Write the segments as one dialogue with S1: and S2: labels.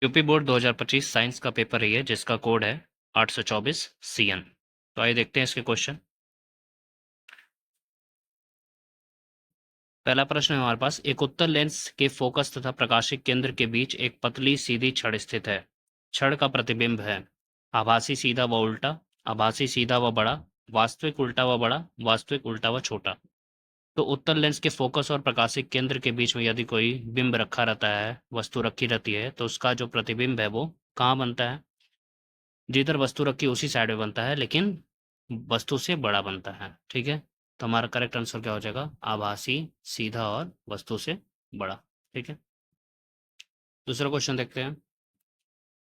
S1: UP board 2025 science का paper है ये, जिसका कोड है 824 CN। तो आइए देखते हैं इसके क्वेश्चन। पहला प्रश्न है हमारे पास, एक उत्तल लेंस के फोकस तथा प्रकाशिक केंद्र के बीच एक पतली सीधी छड़ स्थित है। छड़ का प्रतिबिंब है आभासी सीधा व उल्टा, आभासी सीधा व बड़ा, वास्तविक उल्टा व बड़ा, वास्तविक उल्टा व छोटा। तो उत्तल लेंस के फोकस और प्रकाशिक केंद्र के बीच में यदि कोई बिंब रखा रहता है, वस्तु रखी रहती है, तो उसका जो प्रतिबिंब है वो कहाँ बनता है? जिधर वस्तु रखी उसी साइड में बनता है, लेकिन वस्तु से बड़ा बनता है। ठीक है, तो हमारा करेक्ट आंसर क्या हो जाएगा? आभासी सीधा और वस्तु से बड़ा। ठीक है, दूसरा क्वेश्चन देखते हैं।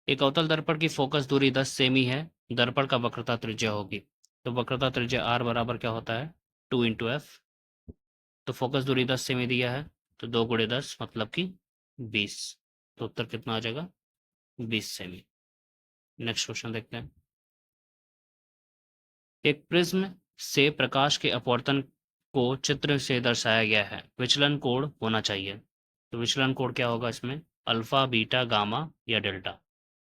S1: एक अवतल दर्पण की फोकस दूरी 10 सेमी है, दर्पण का वक्रता त्रिज्या होगी। तो वक्रता त्रिज्या r बराबर क्या होता है? 2 × f। तो फोकस दूरी 10 सेमी दिया है, तो 2 × 10 मतलब कि 20। तो उत्तर कितना आ जाएगा? 20 सेमी। नेक्स्ट क्वेश्चन देखते हैं। एक प्रिज्म से प्रकाश के अपवर्तन को चित्र से दर्शाया गया है, विचलन कोण होना चाहिए। तो विचलन कोण क्या होगा इसमें? अल्फा, बीटा, गामा या डेल्टा।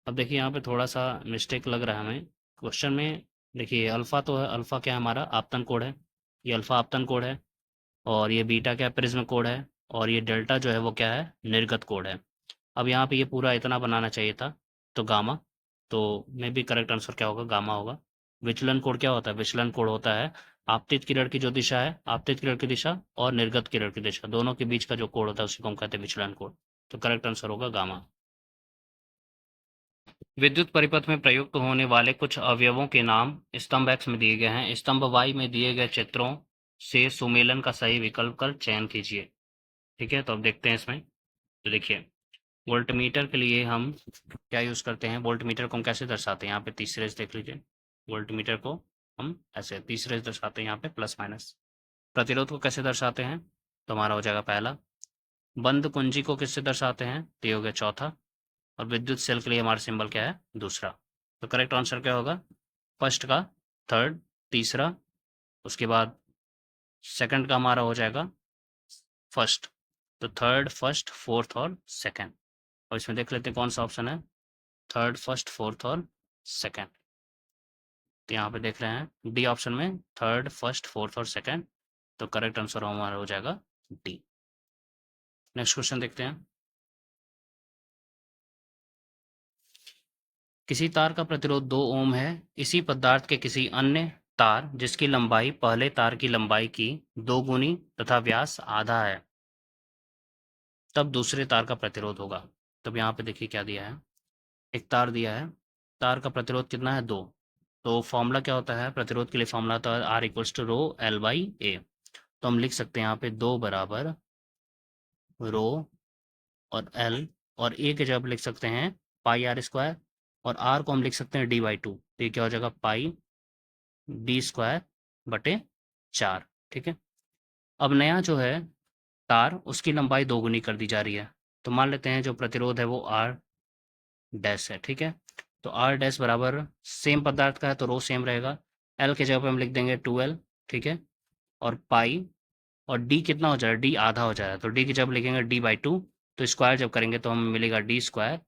S1: अब देखिए यहाँ पे थोड़ा सा मिस्टेक लग रहा है हमें क्वेश्चन में। देखिए अल्फा तो है, अल्फा क्या है हमारा? आपतन कोण है, ये अल्फा आपतन कोण है। और ये बीटा क्या है? प्रिज्म कोण है। और ये डेल्टा जो है वो क्या है? निर्गत कोण है। अब यहाँ पे ये पूरा इतना बनाना चाहिए था, तो गामा। तो मे बी करेक्ट आंसर क्या होगा? गामा होगा। विचलन कोण क्या होता है? विचलन कोण होता है आपतित किरण की जो दिशा है, आपतित किरण की दिशा और निर्गत किरण की दिशा, दोनों के बीच का जो कोण होता है उसी को हम कहते हैं विचलन कोण। तो करेक्ट आंसर होगा गामा। विद्युत परिपथ में प्रयुक्त होने वाले कुछ अवयवों के नाम स्तंभ X में दिए गए हैं, स्तंभ Y में दिए गए चित्रों से सुमेलन का सही विकल्प कर चयन कीजिए। ठीक है, तो अब देखते हैं इसमें। तो देखिए, वोल्टमीटर के लिए हम क्या यूज़ करते हैं? वोल्टमीटर को हम कैसे दर्शाते हैं? यहाँ पे तीसरे से देख लीजिए, वोल्टमीटर को हम ऐसे तीसरे से दर्शाते हैं, यहाँ पे प्लस माइनस। प्रतिरोध को कैसे दर्शाते हैं? तो हमारा हो जाएगा पहला। बंद कुंजी को किससे दर्शाते हैं? तो ये हो गया चौथा। और विद्युत सेल के लिए हमारा सिंबल क्या है? दूसरा। तो करेक्ट आंसर क्या होगा? फर्स्ट का थर्ड, तीसरा, उसके बाद सेकंड का हमारा हो जाएगा फर्स्ट। तो थर्ड, फर्स्ट, फोर्थ और सेकंड। और इसमें देख लेते हैं कौन सा ऑप्शन है। थर्ड, फर्स्ट, फोर्थ और सेकंड। तो यहाँ पे देख रहे हैं डी ऑप्शन में थर्ड, फर्स्ट, फोर्थ और सेकंड। तो करेक्ट आंसर हमारा हो जाएगा डी। नेक्स्ट क्वेश्चन देखते हैं। किसी तार का प्रतिरोध 2 ओम है, इसी पदार्थ के किसी अन्य तार जिसकी लंबाई पहले तार की लंबाई की 2 गुनी तथा व्यास आधा है, तब दूसरे तार का प्रतिरोध होगा। तब यहाँ पे देखिए क्या दिया है, एक तार दिया है, तार का प्रतिरोध कितना है? 2। तो फॉर्मूला क्या होता है प्रतिरोध के लिए? फॉर्मूला होता है R equals to rho L by A. तो हम लिख सकते हैं यहाँ पे 2 बराबर रो और एल, और ए के जगह लिख सकते हैं पाई आर स्क्वायर, और आर को हम लिख सकते हैं डी/2। तो ये क्या हो जाएगा? पाई डी स्क्वायर बटे 4। ठीक है, अब नया जो है तार, उसकी लंबाई 2 गुनी कर दी जा रही है। तो मान लेते हैं जो प्रतिरोध है वो आर डैश है। ठीक है, तो आर डैश बराबर सेम पदार्थ का है तो रो सेम रहेगा, एल के जगह पे हम लिख देंगे 2L। ठीक है, और पाई, और डी कितना हो जाएगा? डी आधा हो जाएगा, तो डी की जब लिखेंगे डी/2। तो स्क्वायर जब करेंगे तो हमें मिलेगा डी स्क्वायर।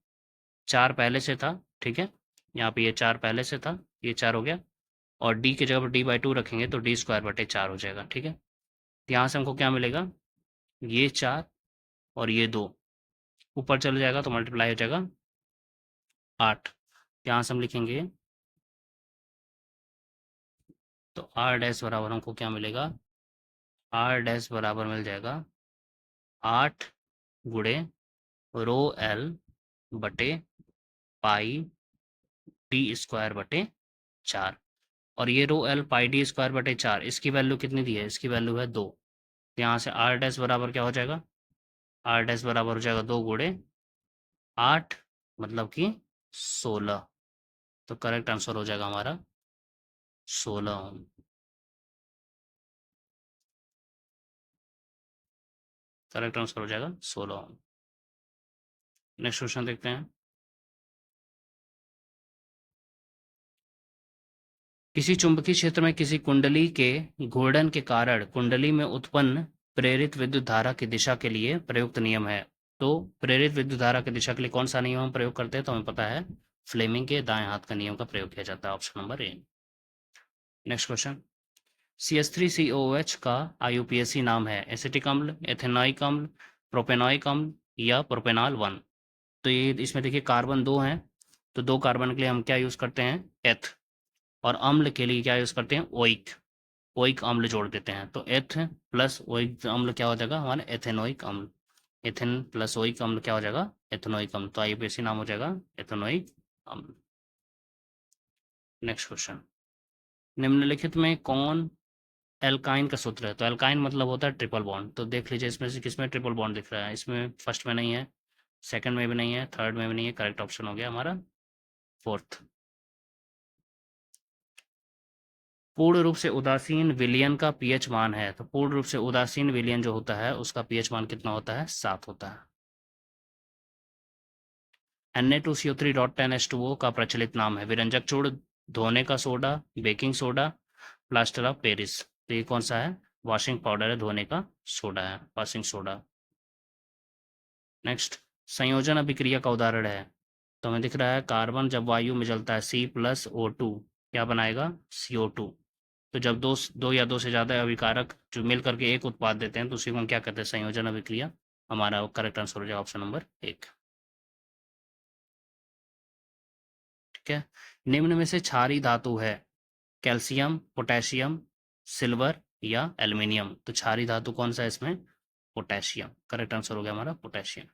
S1: 4 पहले से था, ठीक है, यहाँ पे ये 4 पहले से था, ये 4 हो गया। और डी की जगह पर डी/2 रखेंगे तो डी स्क्वायर बटे 4 हो जाएगा। ठीक है, यहाँ से हमको क्या मिलेगा? ये 4 और ये 2 ऊपर चले जाएगा तो मल्टीप्लाई हो जाएगा 8। यहाँ से हम लिखेंगे तो आर डैश बराबर हमको क्या मिलेगा? आर डैश बराबर मिल जाएगा 8 गुणे रो एल बटे पाई डी स्क्वायर बटे 4। और ये रो एल पाई डी स्क्वायर बटे 4, इसकी वैल्यू कितनी दी है? इसकी वैल्यू है 2। तो यहाँ से आर डैश बराबर क्या हो जाएगा? आर डैश बराबर हो जाएगा 2 गुणे 8 मतलब कि 16। तो करेक्ट आंसर हो जाएगा हमारा 16 ओम। करेक्ट आंसर हो जाएगा 16 ओम। नेक्स्ट क्वेश्चन देखते हैं। किसी चुंबकीय क्षेत्र में किसी कुंडली के घूर्णन के कारण कुंडली में उत्पन्न प्रेरित विद्युत धारा की दिशा के लिए प्रयुक्त नियम है। तो प्रेरित विद्युत धारा की दिशा के लिए कौन सा नियम हम प्रयोग करते हैं? तो हमें पता है फ्लेमिंग के दाएं हाथ का नियम का प्रयोग किया जाता है, option number A. Next question, CH3COOH का IUPAC नाम है एसिटिक अम्ल, एथेनॉइक अम्ल, प्रोपेनॉइक अम्ल या प्रोपेनॉल 1। तो ये इसमें देखिए कार्बन 2 हैं, तो 2 कार्बन के लिए हम क्या यूज़ करते हैं? एथ। और अम्ल के लिए क्या यूज़ करते हैं? ओइक। ओइक अम्ल जोड़ देते हैं, तो एथ प्लस ओइक अम्ल क्या हो जाएगा हमारा? एथेनोइक अम्ल। एथेन प्लस ओइक अम्ल क्या हो जाएगा? एथेनोइक अम्ल। तो IUPAC नाम हो जाएगा एथेनोइक अम्ल। नेक्स्ट क्वेश्चन, निम्नलिखित में कौन एल्काइन का सूत्र है? तो एल्काइन मतलब होता है ट्रिपल बॉन्ड। तो देख लीजिए इसमें से किसमें ट्रिपल बॉन्ड दिख रहा है? इसमें फर्स्ट में नहीं है, सेकंड में भी नहीं है, थर्ड में भी नहीं है। करेक्ट ऑप्शन हो गया हमारा फोर्थ। पूर्ण रूप से उदासीन विलयन का पीएच मान है, तो पूर्ण रूप से उदासीन विलयन जो होता है उसका पीएच मान कितना होता है? 7 होता है। Na2CO3.10H2O का प्रचलित नाम है? विरंजक चूर्ण, धोने का soda, baking soda, plaster of Paris. तो ये कौन सा है? वॉशिंग पाउडर है, धोने का सोडा है, वॉशिंग सोडा। नेक्स्ट, संयोजन अभिक्रिया का उदाहरण है? तो हमें दिख रहा है कार्बन जब वायु में जलता है C+O2 क्या बनाएगा? CO2। तो जब दो या दो से ज़्यादा अभिकारक जो मिल करके एक उत्पाद देते हैं तो उसी को हम क्या कहते हैं? संयोजन अभिक्रिया। हमारा करेक्ट आंसर हो जाएगा ऑप्शन नंबर 1। ठीक है, निम्न में से क्षारीय धातु है? कैल्शियम, पोटेशियम, सिल्वर या एल्युमिनियम। तो क्षारीय धातु कौन सा है इसमें? पोटेशियम। करेक्ट आंसर हो गया हमारा पोटेशियम।